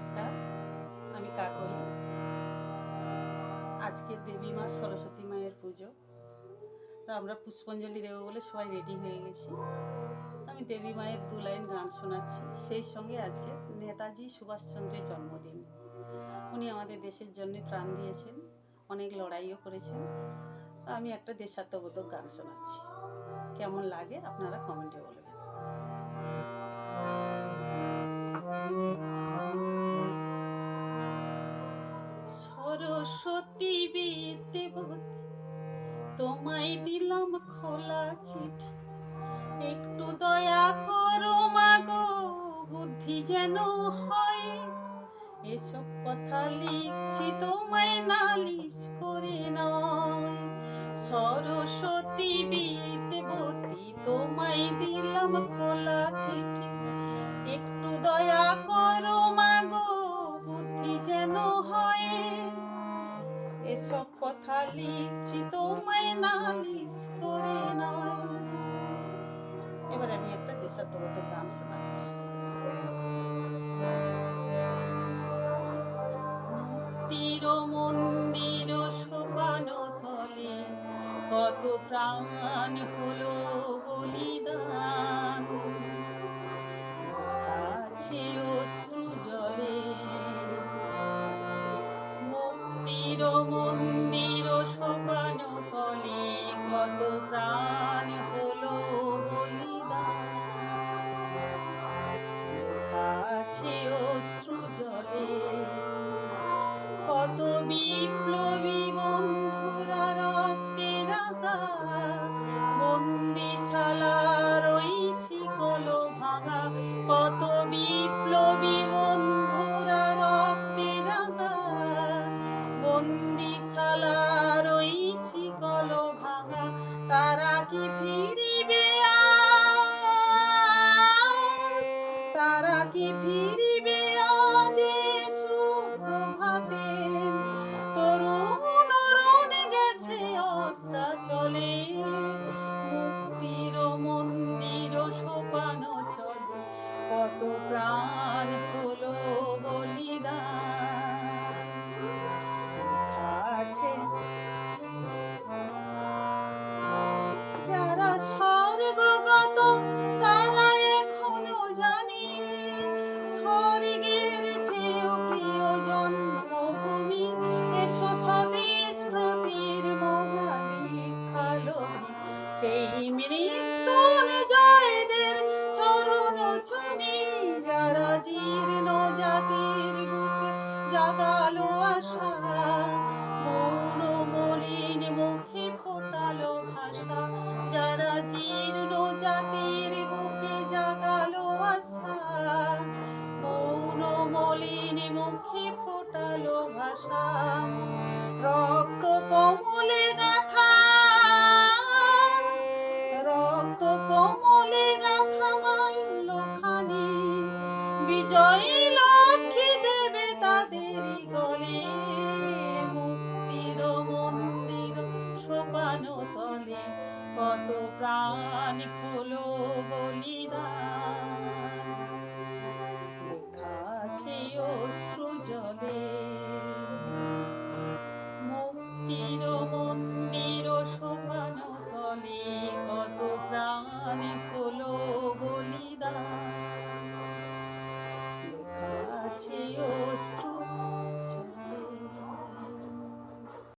নমস্কার, আমি কাকলি। আজকে দেবী মা সরস্বতী মায়ের পুজো, তো আমরা পুষ্পাঞ্জলি দেবো বলে সবাই রেডি হয়ে গেছি। আমি দেবী মায়ের 2 লাইন গান শোনাচ্ছি। সেই সঙ্গে আজকে নেতাজি সুভাষচন্দ্রের জন্মদিন। উনি আমাদের দেশের জন্য প্রাণ দিয়েছেন, অনেক লড়াইও করেছেন। আমি একটা দেশাত্মবোধক গান শোনাচ্ছি, কেমন লাগে আপনারা কমেন্টে বলবেন। সরস্বতী বিদ্যাবতী, তোমায় দিলাম খোলা চিঠি, একটু দয়া করো মাগো, বুদ্ধি যেন হয়। এসব কথা লিখছি তোমায় নালিশ করে নয়। সরস্বতী বিদ্যাবতী, তোমায় দিলাম খোলা চিঠি, একটু দয়া করো মাগো, বুদ্ধি যেন হয়। এসব কথা লিখছি তোমায় নালিশ করে নয়। এবার আমি একটা দেশাত্মবোধক গান শোনাচ্ছি। মুক্তির মন্দির সোপান তলে কত প্রাণ হলো বলিদান, কাছে অশ্রু জলে। মুক্তির মন্দির সোপান তলে কত প্রাণ হলো বলিদান, কাছে অশ্রু জলে। কত বিপ্লবী বন্ধুরা রক্তে রাঙা, বন্দিশালার ওই শিকল ভাঙা। কত বিপ্লবী বন্ধুরা রক্তে রাঙা, বন্দিশালার ওই শিকল ভাঙা। তারা কি ফিরিবে আজ? তারা কি ফিরিবে আজ সুপ্রভাতে? তরুণ রণে গেছে অস্ত্রাচলে, মুক্তির মন্দির সোপান চলে কত প্রাণ হলো বলিদান, কাছে যারা স্বর্গগত তারা এখনো জানে, স্বর্গের চেয়েও প্রিয় জন্মভূমি। এসো স্বদেশ প্রতির মহাদীক্ষালোভী, সেই মৃত্যুঞ্জয়দের চরণ চুমি। যারা জীর্ণ জাতির বুকে জাগালো আশা, মৌন মলিন মুখে ফোটালো ভাষা। যারা জীর্ণ জাতির বুকে জাগালো আশা, মৌন মলিন মুখে ফোটালো ভাষা। রক্ত কমলে গাথা, রক্ত কমলে গাথা মাল্যখানি, বিজয় লক্ষ্মী দেবে তাদেরই গলে। মুক্তির মন্দির সোপান তলে কত প্রাণ হলো বলিদান, লেখা আছে অশ্রু জলে। মুক্তির মন্দির সোপান তলে কত প্রাণ হলো বলিদান, লেখা আছে অশ্রু